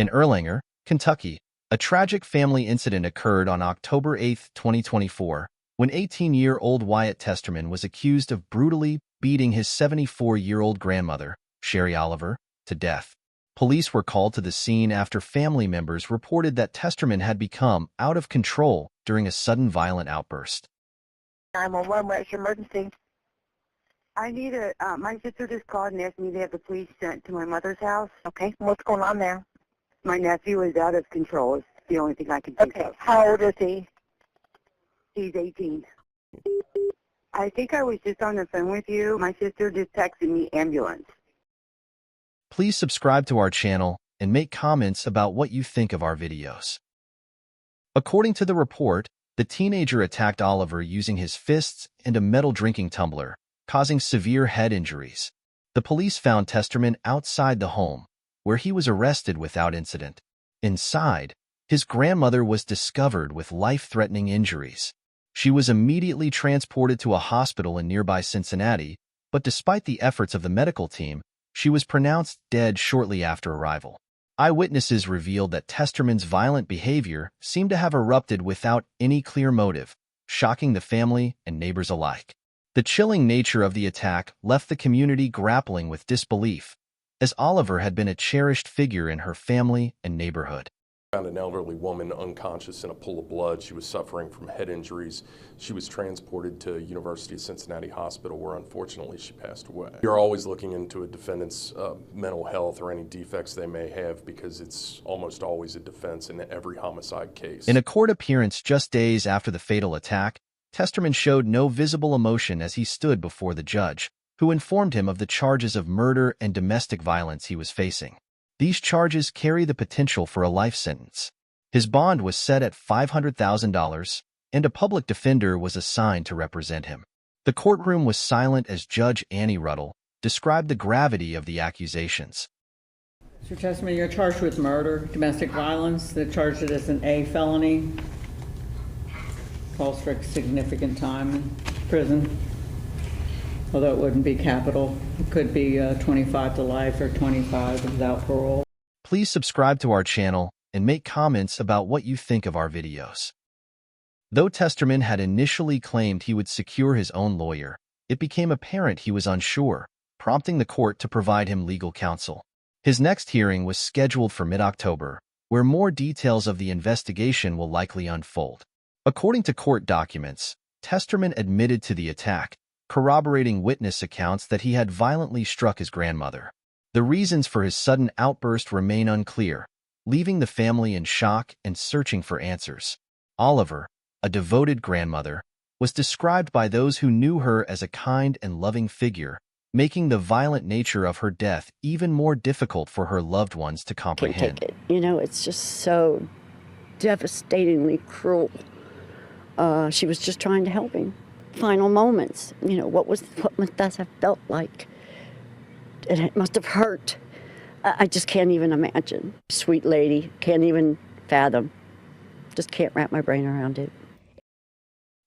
In Erlanger, Kentucky, a tragic family incident occurred on October 8, 2024, when 18-year-old Wyatt Testerman was accused of brutally beating his 74-year-old grandmother, Cheri Oliver, to death. Police were called to the scene after family members reported that Testerman had become out of control during a sudden violent outburst. 911, what's your emergency? I need my sister just called and asked me to have the police sent to my mother's house. Okay, what's going on there? My nephew is out of control. It's the only thing I can think Okay, of. how old is he? He's 18. I think I was just on the phone with you. My sister just texted me ambulance. Please subscribe to our channel and make comments about what you think of our videos. According to the report, the teenager attacked Oliver using his fists and a metal drinking tumbler, causing severe head injuries. The police found Testerman outside the home, where he was arrested without incident. Inside, his grandmother was discovered with life-threatening injuries. She was immediately transported to a hospital in nearby Cincinnati, but despite the efforts of the medical team, she was pronounced dead shortly after arrival. Eyewitnesses revealed that Testerman's violent behavior seemed to have erupted without any clear motive, shocking the family and neighbors alike. The chilling nature of the attack left the community grappling with disbelief, as Oliver had been a cherished figure in her family and neighborhood. Found an elderly woman unconscious in a pool of blood. She was suffering from head injuries. She was transported to University of Cincinnati Hospital, where unfortunately she passed away. You're always looking into a defendant's mental health or any defects they may have, because it's almost always a defense in every homicide case. In a court appearance just days after the fatal attack, Testerman showed no visible emotion as he stood before the judge, who informed him of the charges of murder and domestic violence he was facing. These charges carry the potential for a life sentence. His bond was set at $500,000, and a public defender was assigned to represent him. The courtroom was silent as Judge Annie Ruddle described the gravity of the accusations. Mr. Testerman, you're charged with murder, domestic violence. They're charged as an A felony. Calls for a significant time in prison, although it wouldn't be capital. It could be 25 to life or 25 without parole. Please subscribe to our channel and make comments about what you think of our videos. Though Testerman had initially claimed he would secure his own lawyer, it became apparent he was unsure, prompting the court to provide him legal counsel. His next hearing was scheduled for mid-October, where more details of the investigation will likely unfold. According to court documents, Testerman admitted to the attack, corroborating witness accounts that he had violently struck his grandmother. The reasons for his sudden outburst remain unclear, leaving the family in shock and searching for answers. Oliver, a devoted grandmother, was described by those who knew her as a kind and loving figure, making the violent nature of her death even more difficult for her loved ones to comprehend. Can't take it. You know, it's just so devastatingly cruel. She was just trying to help him. Final moments, you know, what must that have felt like? And it must have hurt. I just can't even imagine. Sweet lady, can't even fathom. Just can't wrap my brain around it.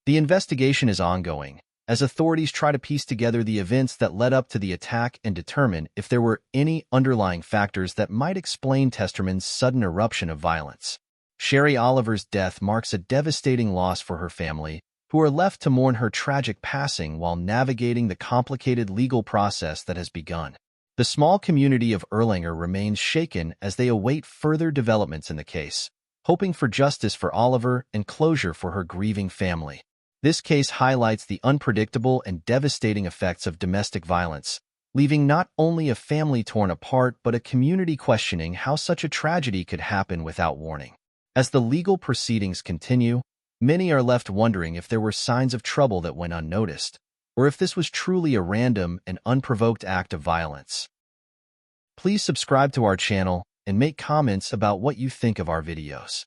The investigation is ongoing, as authorities try to piece together the events that led up to the attack and determine if there were any underlying factors that might explain Testerman's sudden eruption of violence. Cheri Oliver's death marks a devastating loss for her family, who are left to mourn her tragic passing while navigating the complicated legal process that has begun. The small community of Erlanger remains shaken as they await further developments in the case, hoping for justice for Oliver and closure for her grieving family. This case highlights the unpredictable and devastating effects of domestic violence, leaving not only a family torn apart but a community questioning how such a tragedy could happen without warning. As the legal proceedings continue, many are left wondering if there were signs of trouble that went unnoticed, or if this was truly a random and unprovoked act of violence. Please subscribe to our channel and make comments about what you think of our videos.